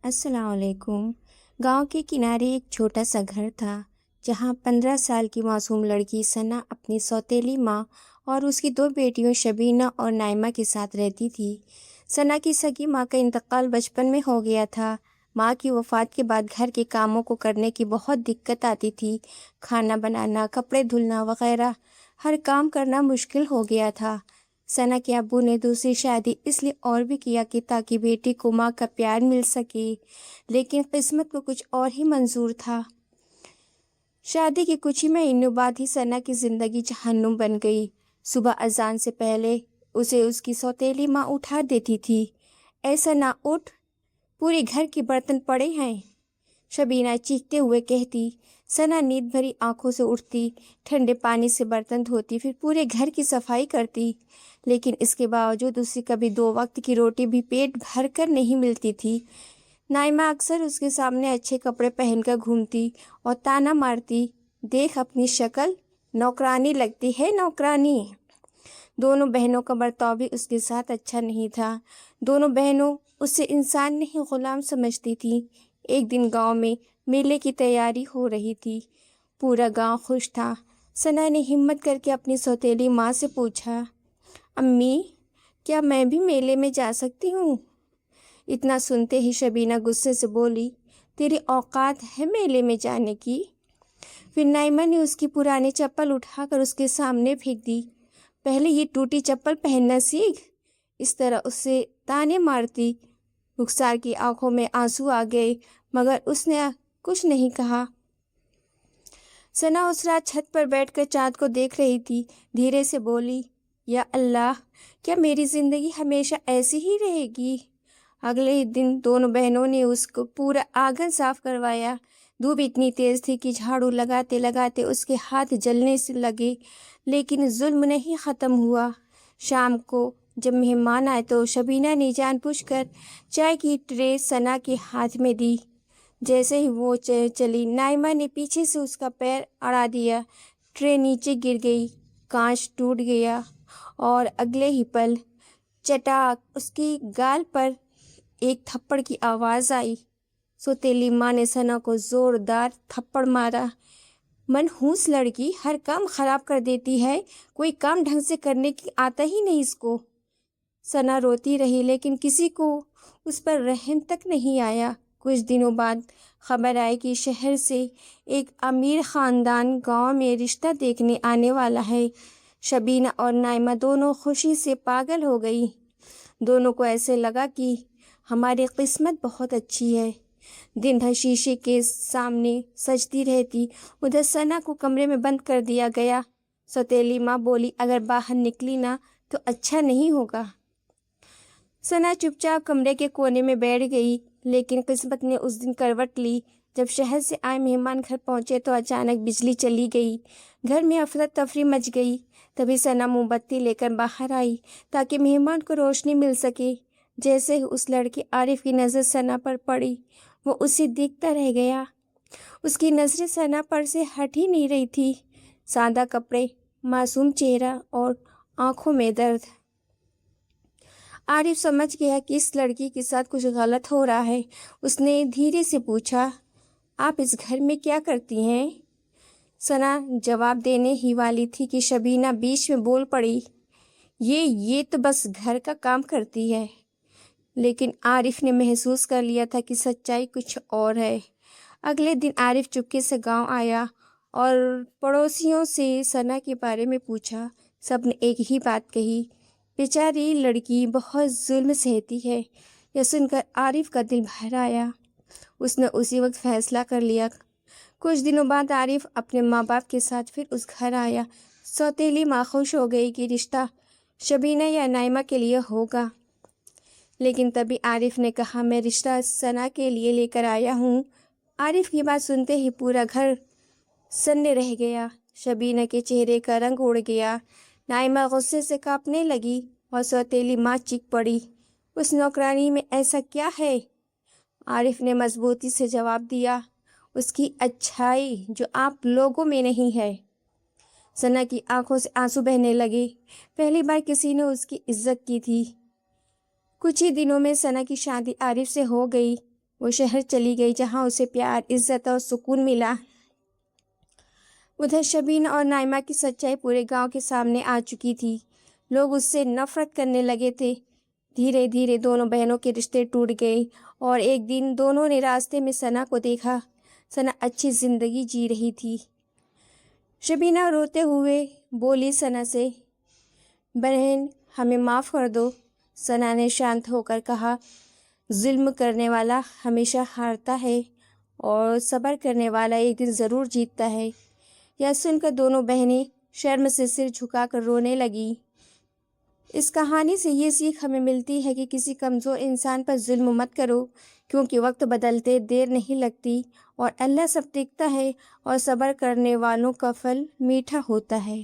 अस्सलाम वालेकुम। गांव के किनारे एक छोटा सा घर था जहां 15 साल की मासूम लड़की सना अपनी सौतेली माँ और उसकी दो बेटियों शबीना और नाइमा के साथ रहती थी। सना की सगी माँ का इंतकाल बचपन में हो गया था। माँ की वफ़ात के बाद घर के कामों को करने की बहुत दिक्कत आती थी। खाना बनाना, कपड़े धुलना वगैरह हर काम करना मुश्किल हो गया था। सना के अब्बू ने दूसरी शादी इसलिए और भी किया कि ताकि बेटी को माँ का प्यार मिल सके, लेकिन किस्मत को कुछ और ही मंजूर था। शादी के कुछ ही महीनों बाद ही सना की ज़िंदगी जहन्नुम बन गई। सुबह अजान से पहले उसे उसकी सौतेली माँ उठा देती थी। ऐसा ना उठ, पूरे घर के बर्तन पड़े हैं, शबीना चीखते हुए कहती। सना नींद भरी आंखों से उठती, ठंडे पानी से बर्तन धोती, फिर पूरे घर की सफाई करती। लेकिन इसके बावजूद उसे कभी 2 वक्त की रोटी भी पेट भर कर नहीं मिलती थी। नाइमा अक्सर उसके सामने अच्छे कपड़े पहनकर घूमती और ताना मारती, देख अपनी शक्ल, नौकरानी लगती है नौकरानी। दोनों बहनों का बर्ताव भी उसके साथ अच्छा नहीं था। दोनों बहनों उसे इंसान नहीं गुलाम समझती थी। एक दिन गांव में मेले की तैयारी हो रही थी। पूरा गांव खुश था। सना ने हिम्मत करके अपनी सौतेली माँ से पूछा, अम्मी, क्या मैं भी मेले में जा सकती हूँ? इतना सुनते ही शबीना गुस्से से बोली, तेरी औकात है मेले में जाने की? फिर नाइमा ने उसकी पुरानी चप्पल उठाकर उसके सामने फेंक दी। पहले ये टूटी चप्पल पहनना सीख। इस तरह उससे ताने मारती। रुखसार की आंखों में आंसू आ गए, मगर उसने कुछ नहीं कहा। सना उस रात छत पर बैठकर चाँद को देख रही थी। धीरे से बोली, या अल्लाह, क्या मेरी ज़िंदगी हमेशा ऐसी ही रहेगी? अगले ही दिन दोनों बहनों ने उसको पूरा आंगन साफ करवाया। धूप इतनी तेज़ थी कि झाड़ू लगाते लगाते उसके हाथ जलने से लगे, लेकिन जुल्म नहीं ख़त्म हुआ। शाम को जब मेहमान आए तो शबीना ने जानबूझकर चाय की ट्रे सना के हाथ में दी। जैसे ही वो चली, नाइमा ने पीछे से उसका पैर अड़ा दिया। ट्रे नीचे गिर गई, कांच टूट गया और अगले ही पल चटाक उसकी गाल पर एक थप्पड़ की आवाज़ आई। सौतेली माँ ने सना को ज़ोरदार थप्पड़ मारा। मनहूस लड़की, हर काम खराब कर देती है, कोई काम ढंग से करने की आता ही नहीं इसको। सना रोती रही, लेकिन किसी को उस पर रहम तक नहीं आया। कुछ दिनों बाद खबर आई कि शहर से एक अमीर ख़ानदान गांव में रिश्ता देखने आने वाला है। शबीना और नाइमा दोनों खुशी से पागल हो गई। दोनों को ऐसे लगा कि हमारी किस्मत बहुत अच्छी है। दिन भर शीशे के सामने सजती रहती। उधर सना को कमरे में बंद कर दिया गया। सौतेली माँ बोली, अगर बाहर निकली ना तो अच्छा नहीं होगा। सना चुपचाप कमरे के कोने में बैठ गई, लेकिन किस्मत ने उस दिन करवट ली। जब शहर से आए मेहमान घर पहुंचे तो अचानक बिजली चली गई। घर में अफरा तफरी मच गई। तभी सना मोमबत्ती लेकर बाहर आई ताकि मेहमान को रोशनी मिल सके। जैसे ही उस लड़के आरिफ की नज़र सना पर पड़ी, वो उसे देखता रह गया। उसकी नज़रें सना पर से हट ही नहीं रही थी। सादा कपड़े, मासूम चेहरा और आंखों में दर्द। आरिफ समझ गया कि इस लड़की के साथ कुछ गलत हो रहा है। उसने धीरे से पूछा, आप इस घर में क्या करती हैं? सना जवाब देने ही वाली थी कि शबीना बीच में बोल पड़ी, ये तो बस घर का काम करती है। लेकिन आरिफ ने महसूस कर लिया था कि सच्चाई कुछ और है। अगले दिन आरिफ चुपके से गांव आया और पड़ोसियों से सना के बारे में पूछा। सबने एक ही बात कही, बेचारी लड़की बहुत जुल्म सहती है। यह सुनकर आरिफ का दिल भर आया। उसने उसी वक्त फैसला कर लिया। कुछ दिनों बाद आरिफ अपने माँ बाप के साथ फिर उस घर आया। सौतेली माँ खुश हो गई कि रिश्ता शबीना या नाइमा के लिए होगा। लेकिन तभी आरिफ ने कहा, मैं रिश्ता सना के लिए लेकर आया हूँ। आरिफ की बात सुनते ही पूरा घर सन्ने रह गया। शबीना के चेहरे का रंग उड़ गया। नाइमा गुस्से से कांपने लगी और सौतेली माँ चीख पड़ी, उस नौकरानी में ऐसा क्या है? आरिफ ने मजबूती से जवाब दिया, उसकी अच्छाई जो आप लोगों में नहीं है। सना की आंखों से आंसू बहने लगे। पहली बार किसी ने उसकी इज्जत की थी। कुछ ही दिनों में सना की शादी आरिफ से हो गई। وہ شہر چلی گئی جہاں اسے پیار، عزت اور سکون ملا۔ ادھر شبینہ اور نائمہ کی سچائی پورے گاؤں کے سامنے آ چکی تھی۔ لوگ اس سے نفرت کرنے لگے تھے۔ دھیرے دھیرے دونوں بہنوں کے رشتے ٹوٹ گئے اور ایک دن دونوں نے راستے میں ثنا کو دیکھا۔ ثنا اچھی زندگی جی رہی تھی۔ شبینہ روتے ہوئے بولی ثنا سے، بہن ہمیں معاف کر دو۔ ثنا نے شانت ہو کر کہا، ظلم کرنے والا ہمیشہ ہارتا ہے اور صبر کرنے والا ایک دن ضرور جیتتا ہے۔ یہ سن کر دونوں بہنیں شرم سے سر جھکا کر رونے لگیں۔ اس کہانی سے یہ سیکھ ہمیں ملتی ہے کہ کسی کمزور انسان پر ظلم مت کرو، کیونکہ وقت بدلتے دیر نہیں لگتی اور اللہ سب دیکھتا ہے اور صبر کرنے والوں کا پھل میٹھا ہوتا ہے۔